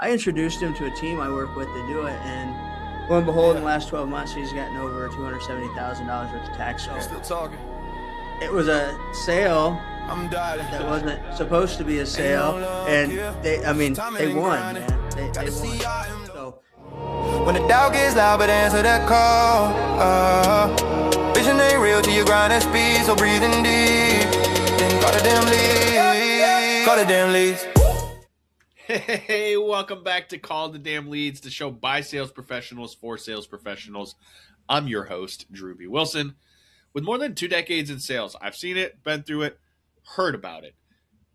I introduced him to a team I work with to do it, and lo and behold, in the last 12 months, he's gotten over $270,000 worth of tax credit. Still talking. It was a sale I'm dying. that wasn't supposed to be a sale, and they won, man. They won. So When the doubt gets loud, but answer that call. Vision ain't real till you grind at speed, so breathing deep. Then call the damn leads. Call the damn leads. Hey, welcome back to Call the Damn Leads, the show by sales professionals for sales professionals. I'm your host, Drewbie Wilson. With more than 2 decades in sales, I've seen it, been through it, heard about it.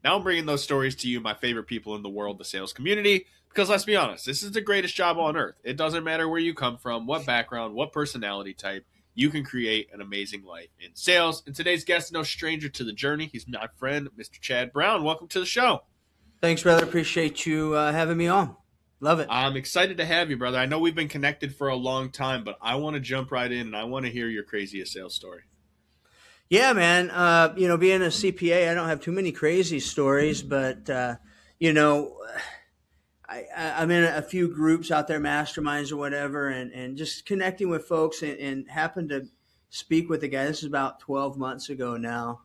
Now I'm bringing those stories to you, my favorite people in the world, the sales community, because let's be honest, this is the greatest job on earth. It doesn't matter where you come from, what background, what personality type, you can create an amazing life in sales. And today's guest is no stranger to the journey. He's my friend, Mr. Chad Brown. Welcome to the show. thanks, brother. Appreciate you having me on. Love it. I'm excited to have you, brother. I know we've been connected for a long time, but I want to jump right in and I want to hear your craziest sales story. Yeah, man. Being a CPA, I don't have too many crazy stories, but I'm in a few groups out there, masterminds or whatever, and just connecting with folks and happened to speak with a guy. This is about 12 months ago now.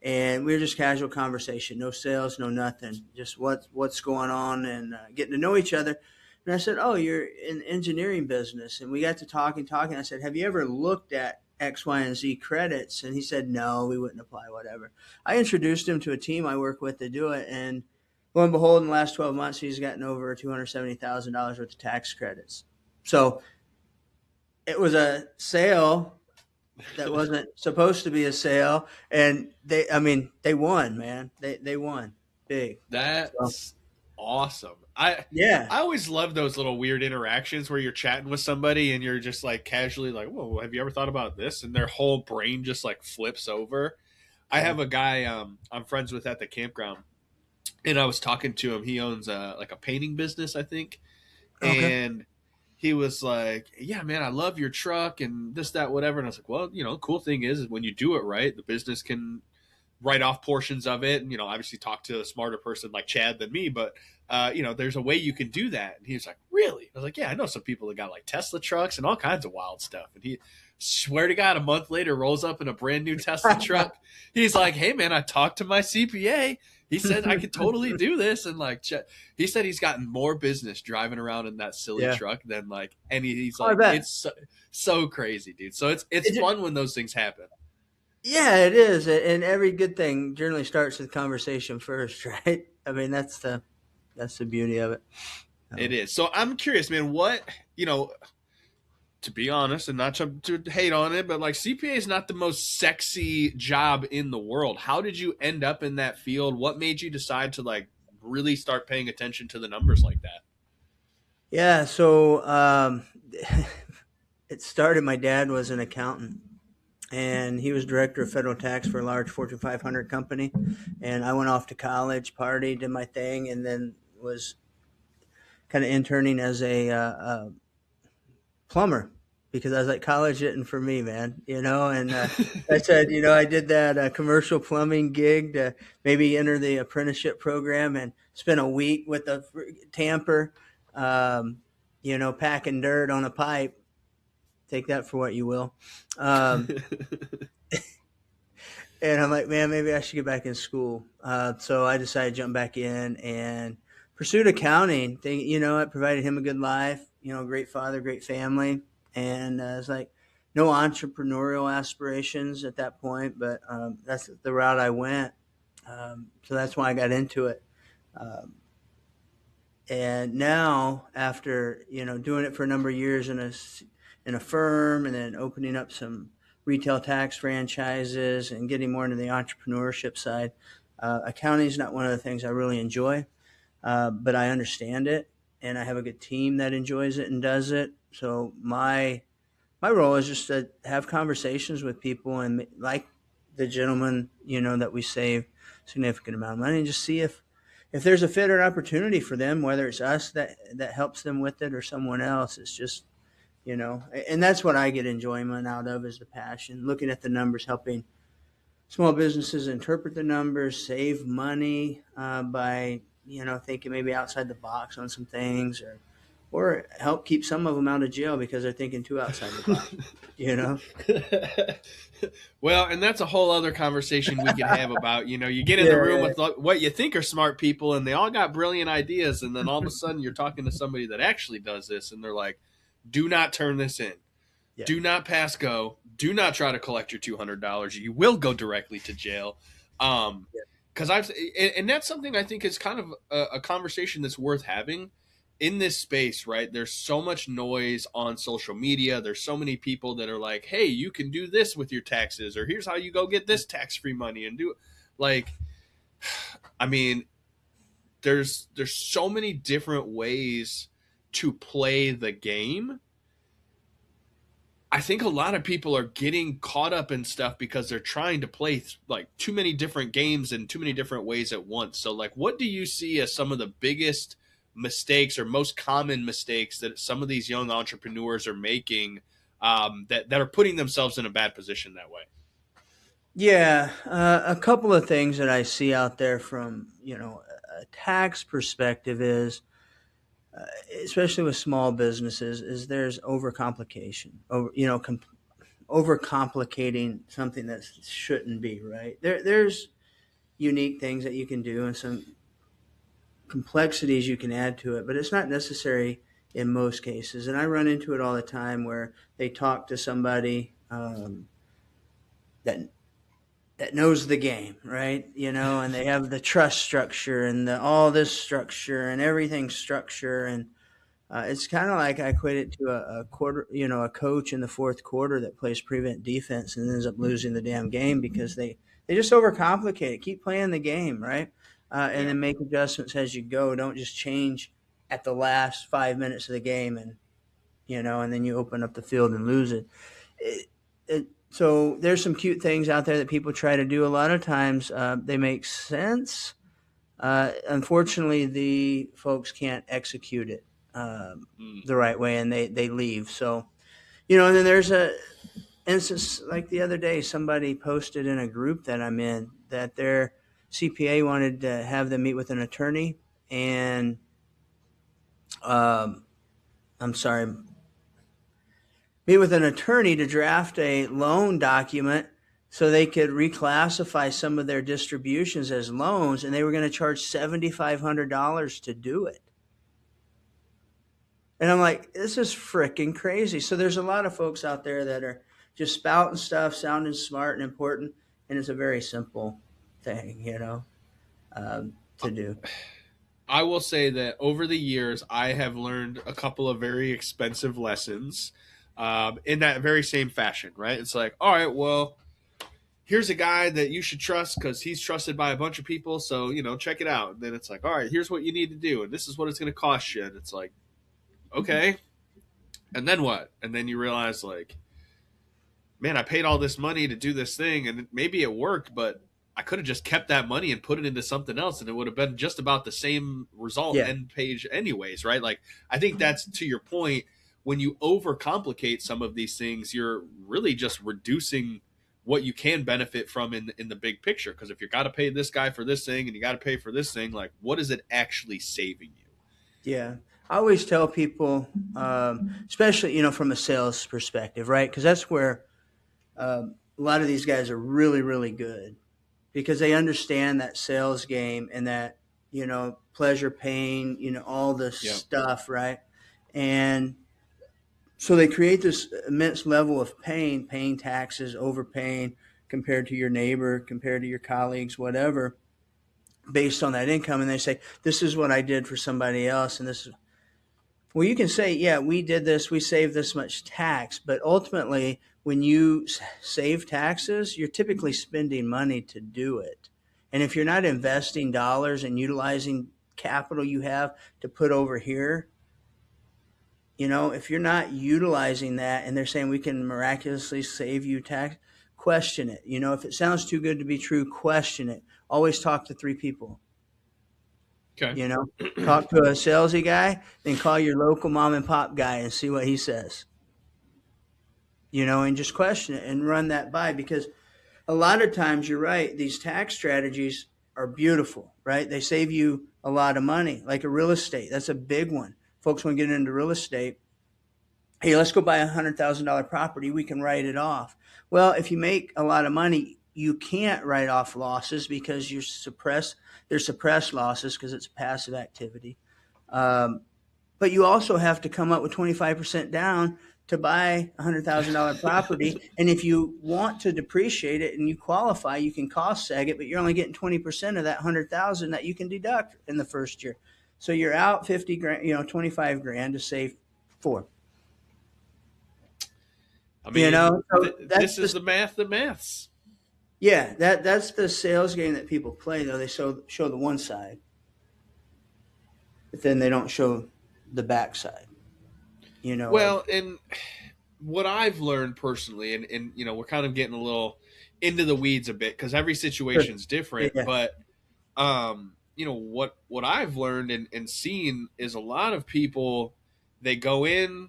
And we were just casual conversation, no sales, no nothing, just what's going on and getting to know each other. And I said, oh, you're in the engineering business. And we got to talking. I said, have you ever looked at X, Y, and Z credits? And he said, no, we wouldn't apply, whatever. I introduced him to a team I work with to do it. And lo and behold, in the last 12 months, he's gotten over $270,000 worth of tax credits. So it was a sale that wasn't supposed to be a sale, and they won, man. They won big. That's awesome. I always love those little weird interactions where you're chatting with somebody and you're just like casually like, whoa, have you ever thought about this? And their whole brain just like flips over. I have a guy I'm friends with at the campground, and I was talking to him. He owns like a painting business, I think. Okay. And he was like, yeah, man, I love your truck and this, that, whatever. And I was like, well, the cool thing is when you do it right, the business can write off portions of it. And, obviously talk to a smarter person like Chad than me, but, there's a way you can do that. And he was like, really? I was like, yeah, I know some people that got like Tesla trucks and all kinds of wild stuff. And he, swear to God, a month later rolls up in a brand new Tesla truck. He's like, hey, man, I talked to my CPA. He said I could totally do this, and like he said he's gotten more business driving around in that silly truck than like any. He's like, it's so crazy, dude. So it's fun when those things happen. Yeah, it is, and every good thing generally starts with conversation first, right? I mean, that's the beauty of it. It is. So I'm curious, man. What to be honest, and not to hate on it, but like CPA is not the most sexy job in the world. How did you end up in that field? What made you decide to like really start paying attention to the numbers like that? Yeah, so it started, my dad was an accountant, and he was director of federal tax for a large Fortune 500 company. And I went off to college, partied, did my thing, and then was kind of interning as a plumber, because I was like, college isn't for me, man, and I said, I did that commercial plumbing gig to maybe enter the apprenticeship program and spent a week with a tamper, packing dirt on a pipe. Take that for what you will. And I'm like, man, maybe I should get back in school. So I decided to jump back in and pursued accounting. It provided him a good life, great father, great family. And it's like no entrepreneurial aspirations at that point, but that's the route I went. So that's why I got into it. And now after, doing it for a number of years in a firm, and then opening up some retail tax franchises and getting more into the entrepreneurship side, accounting is not one of the things I really enjoy, but I understand it, and I have a good team that enjoys it and does it. So my role is just to have conversations with people, and like the gentleman, that we save a significant amount of money, and just see if there's a fit or an opportunity for them, whether it's us that helps them with it or someone else. It's just, and that's what I get enjoyment out of, is the passion, looking at the numbers, helping small businesses interpret the numbers, save money by thinking maybe outside the box on some things, or help keep some of them out of jail because they're thinking too outside the box, you know? Well, and that's a whole other conversation we could have about, you get in the Yeah, room yeah, with what you think are smart people and they all got brilliant ideas. And then all of a sudden you're talking to somebody that actually does this and they're like, do not turn this in. yeah, Do not pass go. Do not try to collect your $200. You will go directly to jail. yeah. Because and that's something I think is kind of a conversation that's worth having in this space, right? There's so much noise on social media. There's so many people that are like, hey, you can do this with your taxes, or here's how you go get this tax-free money and do like, I mean, there's so many different ways to play the game. I think a lot of people are getting caught up in stuff because they're trying to play like too many different games in too many different ways at once. So like, what do you see as some of the biggest mistakes or most common mistakes that some of these young entrepreneurs are making, that are putting themselves in a bad position that way? Yeah, a couple of things that I see out there from, a tax perspective is, especially with small businesses, is there's overcomplication, overcomplicating something that shouldn't be, right? There's unique things that you can do and some complexities you can add to it, but it's not necessary in most cases. And I run into it all the time where they talk to somebody that knows the game, right? And they have the trust structure and all this structure and everything structure, and it's kind of like I equate it to a quarter, a coach in the fourth quarter that plays prevent defense and ends up losing the damn game because they just overcomplicate it. Keep playing the game, right? And Yeah. then make adjustments as you go. Don't just change at the last 5 minutes of the game, and then you open up the field and lose it. So there's some cute things out there that people try to do. A lot of times they make sense. Unfortunately, the folks can't execute it Mm. the right way, and they leave. So, and then there's a instance like the other day, somebody posted in a group that I'm in that their CPA wanted to have them meet with an attorney, and I'm sorry, meet with an attorney to draft a loan document so they could reclassify some of their distributions as loans, and they were going to charge $7,500 to do it. And I'm like, this is freaking crazy. So there's a lot of folks out there that are just spouting stuff, sounding smart and important, and it's a very simple thing, to do. I will say that over the years, I have learned a couple of very expensive lessons, in that very same fashion, right? It's like, all right, well, here's a guy that you should trust because he's trusted by a bunch of people. So, check it out. And then it's like, all right, here's what you need to do. And this is what it's going to cost you. And it's like, okay. And then what? And then you realize, like, man, I paid all this money to do this thing and maybe it worked, but I could have just kept that money and put it into something else and it would have been just about the same result Yeah. end page anyways, right? Like, I think that's to your point. When you overcomplicate some of these things, you're really just reducing what you can benefit from in the big picture. Because if you got to pay this guy for this thing and you got to pay for this thing, like, what is it actually saving you? Yeah. I always tell people, especially, from a sales perspective, right? Because that's where a lot of these guys are really, really good because they understand that sales game and that, pleasure, pain, all this Yeah. stuff, right? And so they create this immense level of pain, paying taxes, overpaying compared to your neighbor, compared to your colleagues, whatever, based on that income. And they say, this is what I did for somebody else. And this is, well, you can say, yeah, we did this, we saved this much tax. But ultimately, when you save taxes, you're typically spending money to do it. And if you're not investing dollars and utilizing capital you have to put over here, if you're not utilizing that and they're saying we can miraculously save you tax, question it. If it sounds too good to be true, question it. Always talk to 3 people. Okay. Talk to a salesy guy, then call your local mom and pop guy and see what he says. And just question it and run that by, because a lot of times you're right, these tax strategies, are beautiful, right? They save you a lot of money, like a real estate. That's a big one. Folks want to get into real estate. Hey, let's go buy $100,000 property. We can write it off. Well, if you make a lot of money, you can't write off losses because there's suppressed losses because it's a passive activity. But you also have to come up with 25% down to buy a $100,000 property. And if you want to depreciate it and you qualify, you can cost seg it, but you're only getting 20% of that 100,000 that you can deduct in the first year. So you're out 50 grand, 25 grand to save 4. I mean, so this is the math that maths. Yeah, that's the sales game that people play, though. They show the one side, but then they don't show the backside. Well, and what I've learned personally, and we're kind of getting a little into the weeds a bit because every situation's different. Yeah. But what I've learned and seen is a lot of people, they go in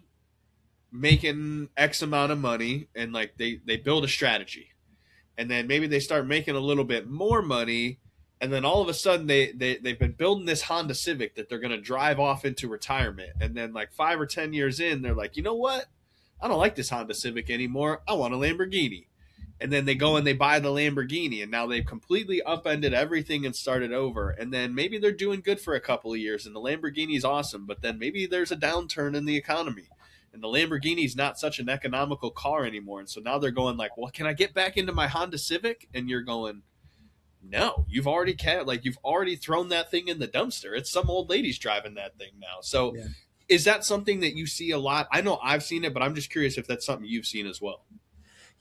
making X amount of money and like they build a strategy, and then maybe they start making a little bit more money. And then all of a sudden they've been building this Honda Civic that they're going to drive off into retirement. And then like 5 or 10 years in, they're like, you know what? I don't like this Honda Civic anymore. I want a Lamborghini. And then they go and they buy the Lamborghini. And now they've completely upended everything and started over. And then maybe they're doing good for a couple of years and the Lamborghini is awesome. But then maybe there's a downturn in the economy. And the Lamborghini is not such an economical car anymore. And so now they're going like, well, can I get back into my Honda Civic? And you're going, no, you've already thrown that thing in the dumpster. It's some old lady's driving that thing now. So yeah. Is that something that you see a lot? I know I've seen it, but I'm just curious if that's something you've seen as well.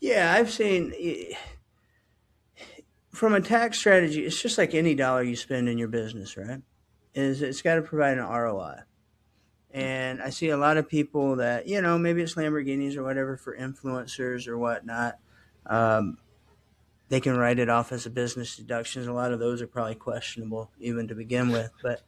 Yeah, I've seen from a tax strategy, it's just like any dollar you spend in your business, right? It's got to provide an ROI. And I see a lot of people that, maybe it's Lamborghinis or whatever for influencers or whatnot. They can write it off as a business deductions. A lot of those are probably questionable even to begin with. But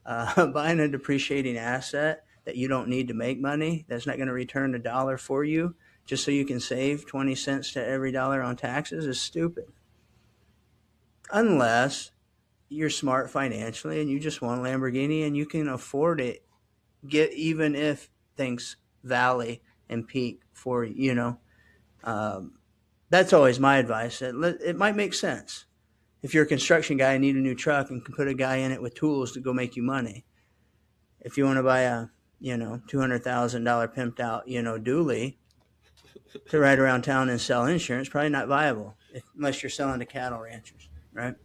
buying a depreciating asset that you don't need to make money, that's not going to return $1 for you just so you can save 20 cents to every dollar on taxes is stupid. Unless you're smart financially and you just want a Lamborghini and you can afford it, even if things valley and peak for, that's always my advice. It might make sense. If you're a construction guy and need a new truck and can put a guy in it with tools to go make you money. If you want to buy a, $200,000 pimped out, dually to ride around town and sell insurance, probably not viable unless you're selling to cattle ranchers, right?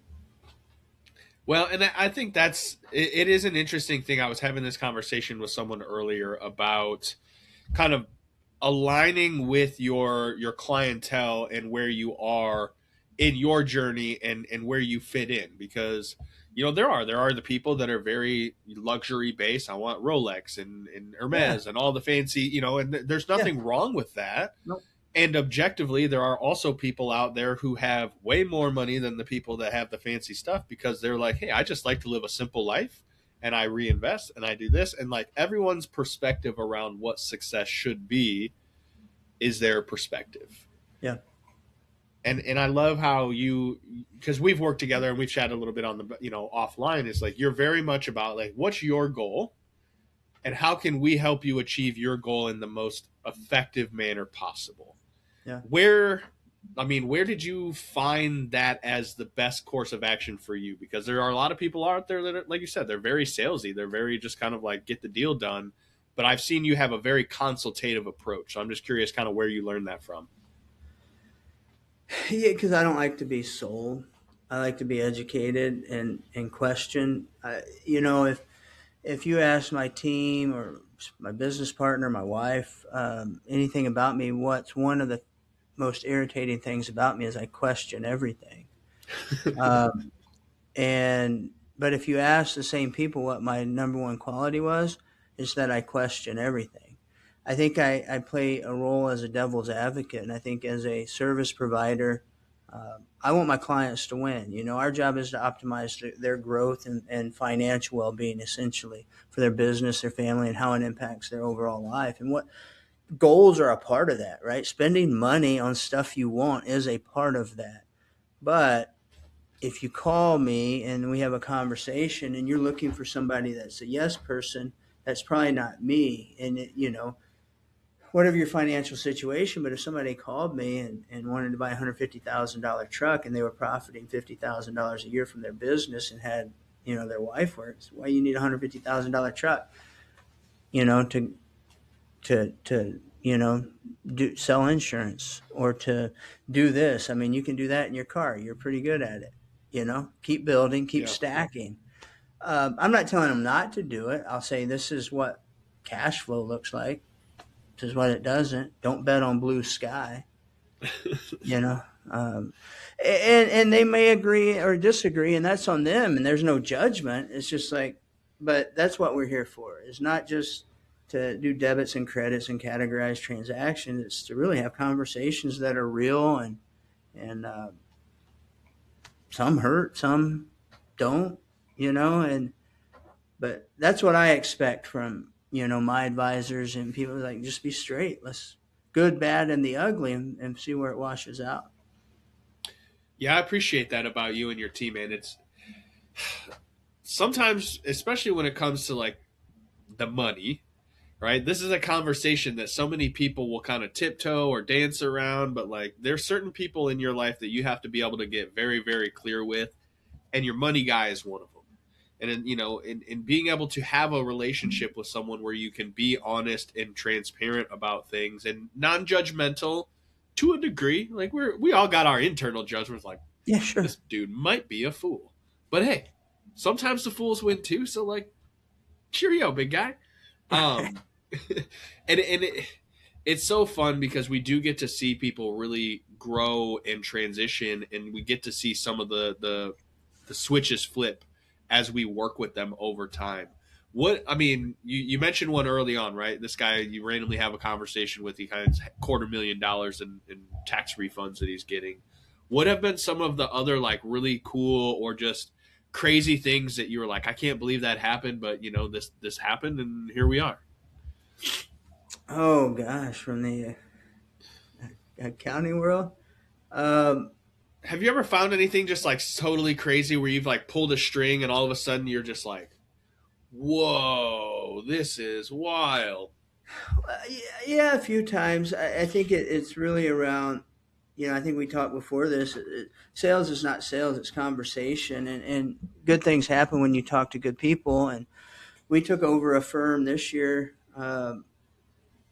Well, and I think it is an interesting thing. I was having this conversation with someone earlier about kind of aligning with your clientele and where you are in your journey and where you fit in, because there are the people that are very luxury based. I want Rolex and Hermes and all the fancy, and there's nothing wrong with that. Nope. And objectively, there are also people out there who have way more money than the people that have the fancy stuff, because they're like, hey, I just like to live a simple life and I reinvest and I do this. And like everyone's perspective around what success should be is their perspective. Yeah. And I love how because we've worked together and we've chatted a little bit on the, offline. It's like, you're very much about like, what's your goal and how can we help you achieve your goal in the most effective manner possible? Yeah. Where did you find that as the best course of action for you? Because there are a lot of people out there that are, like you said, they're very salesy. They're very just kind of like get the deal done. But I've seen you have a very consultative approach. So I'm just curious kind of where you learned that from. Yeah, because I don't like to be sold. I like to be educated and questioned. If you ask my team or my business partner, my wife, anything about me, what's one of the most irritating things about me is I question everything. But if you ask the same people what my number one quality was, is that I question everything. I think I play a role as a devil's advocate, and I think as a service provider, I want my clients to win. Our job is to optimize their growth and financial well-being, essentially, for their business, their family, and how it impacts their overall life. And what goals are a part of that, right? Spending money on stuff you want is a part of that. But if you call me and we have a conversation and you're looking for somebody that's a yes person, that's probably not me. And whatever your financial situation, but if somebody called me and wanted to buy a $150,000 truck and they were profiting $50,000 a year from their business and had, their wife works, why you need a $150,000 truck, to sell insurance or to do this. I mean, you can do that in your car. You're pretty good at it. Keep building, keep stacking. I'm not telling them not to do it. I'll say this is what cash flow looks like. This is what it doesn't. Don't bet on blue sky. And they may agree or disagree, and that's on them. And there's no judgment. It's just like, but that's what we're here for. It's not just to do debits and credits and categorize transactions. It's to really have conversations that are real and some hurt, some don't, but that's what I expect from, my advisors and people. Like, just be straight. Let's good, bad, and the ugly and see where it washes out. Yeah, I appreciate that about you and your team, man. It's sometimes, especially when it comes to like the money, right? This is a conversation that so many people will kind of tiptoe or dance around, but like there's certain people in your life that you have to be able to get very, very clear with, and your money guy is one of them. And in being able to have a relationship with someone where you can be honest and transparent about things and non-judgmental to a degree, like we all got our internal judgments, like, yeah, sure, this dude might be a fool, but hey, sometimes the fools win too. So like, cheerio, big guy. And it's so fun because we do get to see people really grow and transition, and we get to see some of the switches flip as we work with them over time. You mentioned one early on, right? This guy you randomly have a conversation with, he kind of $250,000 in tax refunds that he's getting. What have been some of the other like really cool or just crazy things that you were like, I can't believe that happened, but this happened and here we are? Oh gosh, from the accounting world. Have you ever found anything just like totally crazy where you've like pulled a string and all of a sudden you're just like, whoa, this is wild? Yeah, a few times. I think it's really around, I think we talked before this. Sales is not sales, it's conversation. And good things happen when you talk to good people. And we took over a firm this year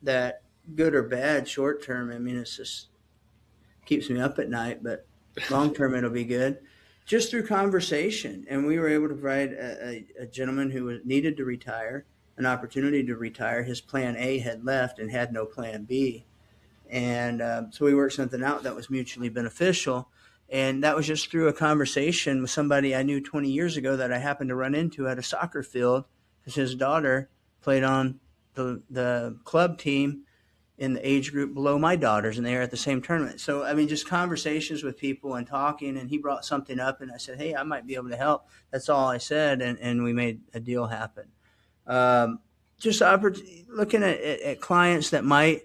that, good or bad, short term, I mean, it's just keeps me up at night, but long term it'll be good, just through conversation. And we were able to provide a gentleman who needed to retire an opportunity to retire. His plan A had left and had no plan B, and so we worked something out that was mutually beneficial. And that was just through a conversation with somebody I knew 20 years ago that I happened to run into at a soccer field, because his daughter played on the club team in the age group below my daughters, and they were at the same tournament. So, I mean, just conversations with people and talking, and he brought something up, and I said, hey, I might be able to help. That's all I said, and we made a deal happen. Just looking at clients that might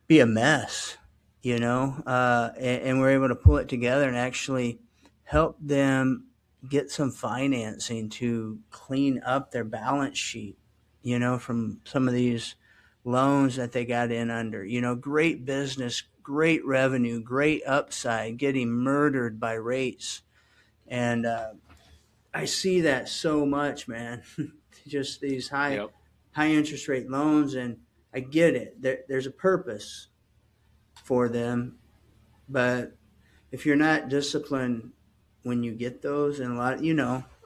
be a mess, and we're able to pull it together and actually help them get some financing to clean up their balance sheet, from some of these loans that they got in under. Great business, great revenue, great upside, getting murdered by rates. And I see that so much, man. Just these high interest rate loans, and I get it. There's a purpose for them, but if you're not disciplined when you get those, and a lot,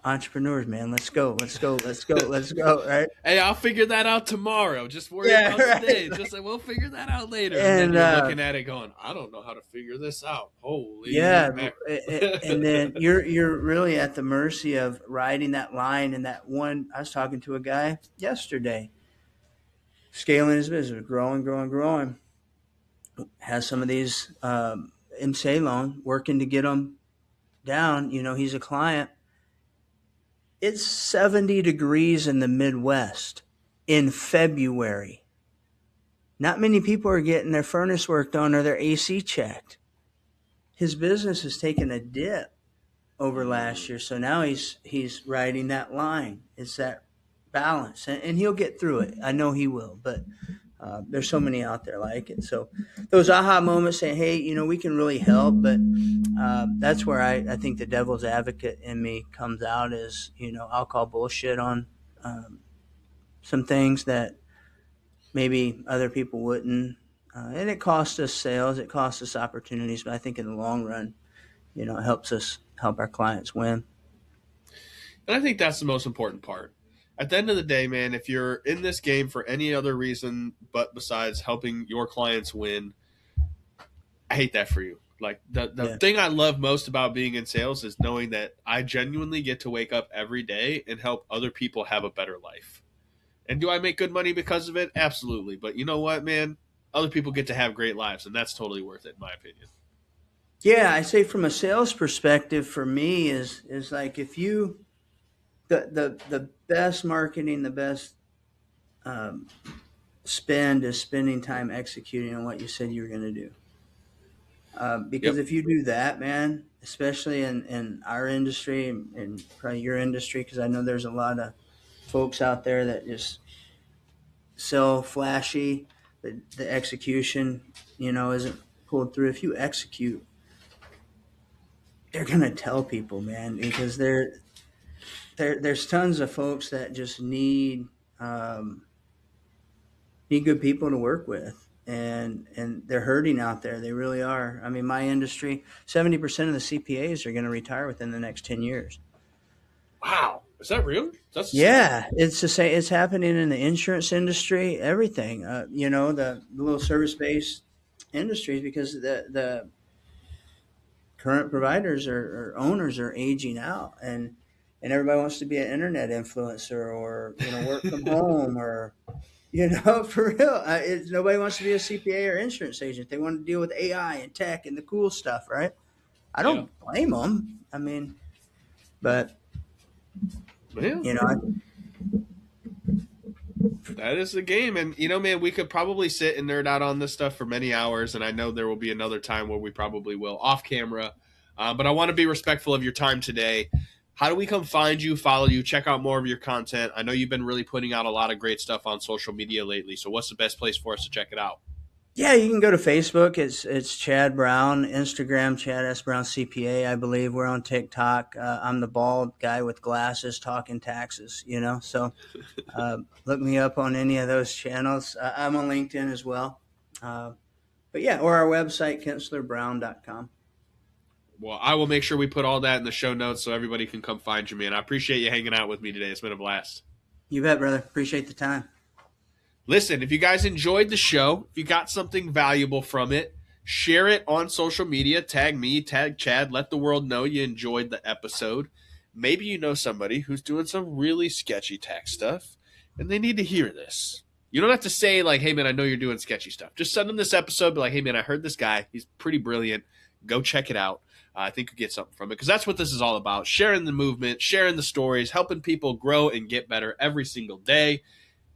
entrepreneurs, man, let's go, right? Hey, I'll figure that out tomorrow. Just worry about today. Just like, we'll figure that out later. And then you're looking at it going, I don't know how to figure this out. Holy and then you're really at the mercy of riding that line. And that one, I was talking to a guy yesterday, scaling his business, growing, has some of these MSA loan, working to get them down. He's a client. It's 70 degrees in the Midwest in February. Not many people are getting their furnace worked on or their AC checked. His business has taken a dip. over last year. So now he's riding that line. It's that balance, and he'll get through it. I know he will, but there's so many out there like it. So those aha moments saying, hey, we can really help, but that's where I think the devil's advocate in me comes out is, I'll call bullshit on some things that maybe other people wouldn't. And it costs us sales, it costs us opportunities, but I think in the long run, it helps us help our clients win. And I think that's the most important part. At the end of the day, man, if you're in this game for any other reason but besides helping your clients win, I hate that for you. Like the thing I love most about being in sales is knowing that I genuinely get to wake up every day and help other people have a better life. And do I make good money because of it? Absolutely. But you know what, man? Other people get to have great lives, and that's totally worth it, in my opinion. Yeah, I say from a sales perspective, for me is like if you the best marketing, the best spend is spending time executing on what you said you were going to do. Because if you do that, man, especially in our industry and probably your industry, because I know there's a lot of folks out there that just sell flashy, but the execution, isn't pulled through. If you execute, they're going to tell people, man, because there's tons of folks that just need good people to work with, and they're hurting out there. They really are. I mean, my industry, 70% of the CPAs are going to retire within the next 10 years. Wow. Is that real? It's the same. It's happening in the insurance industry, everything, the little service-based industries, because the current providers or owners are aging out, and everybody wants to be an internet influencer or work from home or for real. Nobody wants to be a CPA or insurance agent. They want to deal with AI and tech and the cool stuff, right? I don't blame them. I mean, but that is the game. And man, we could probably sit and nerd out on this stuff for many hours, and I know there will be another time where we probably will off camera, but I want to be respectful of your time today. How do we come find you, follow you, check out more of your content? I know you've been really putting out a lot of great stuff on social media lately, so what's the best place for us to check it out? Yeah, you can go to Facebook. It's Chad Brown. Instagram, Chad S. Brown CPA, I believe. We're on TikTok. I'm the bald guy with glasses talking taxes, So look me up on any of those channels. I'm on LinkedIn as well. Or our website, KenslerBrown.com. Well, I will make sure we put all that in the show notes so everybody can come find you, man. I appreciate you hanging out with me today. It's been a blast. You bet, brother. Appreciate the time. Listen, if you guys enjoyed the show, if you got something valuable from it, share it on social media. Tag me, tag Chad. Let the world know you enjoyed the episode. Maybe you know somebody who's doing some really sketchy tax stuff, and they need to hear this. You don't have to say, like, hey, man, I know you're doing sketchy stuff. Just send them this episode. Be like, hey, man, I heard this guy. He's pretty brilliant. Go check it out. I think you'll get something from it, because that's what this is all about. Sharing the movement, sharing the stories, helping people grow and get better every single day.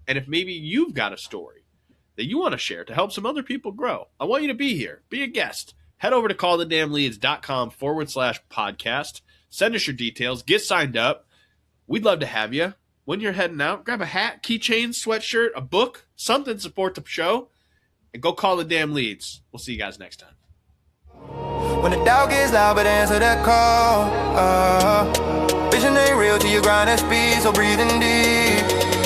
And if maybe you've got a story that you want to share to help some other people grow, I want you to be here. Be a guest. Head over to callthedamnleads.com/podcast. Send us your details. Get signed up. We'd love to have you. When you're heading out, grab a hat, keychain, sweatshirt, a book, something to support the show, and go call the damn leads. We'll see you guys next time. When the doubt gets loud, but answer that call. Vision ain't real till you grind that speed, so breathing deep.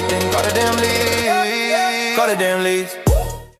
Then call the damn leads. Call the damn leads.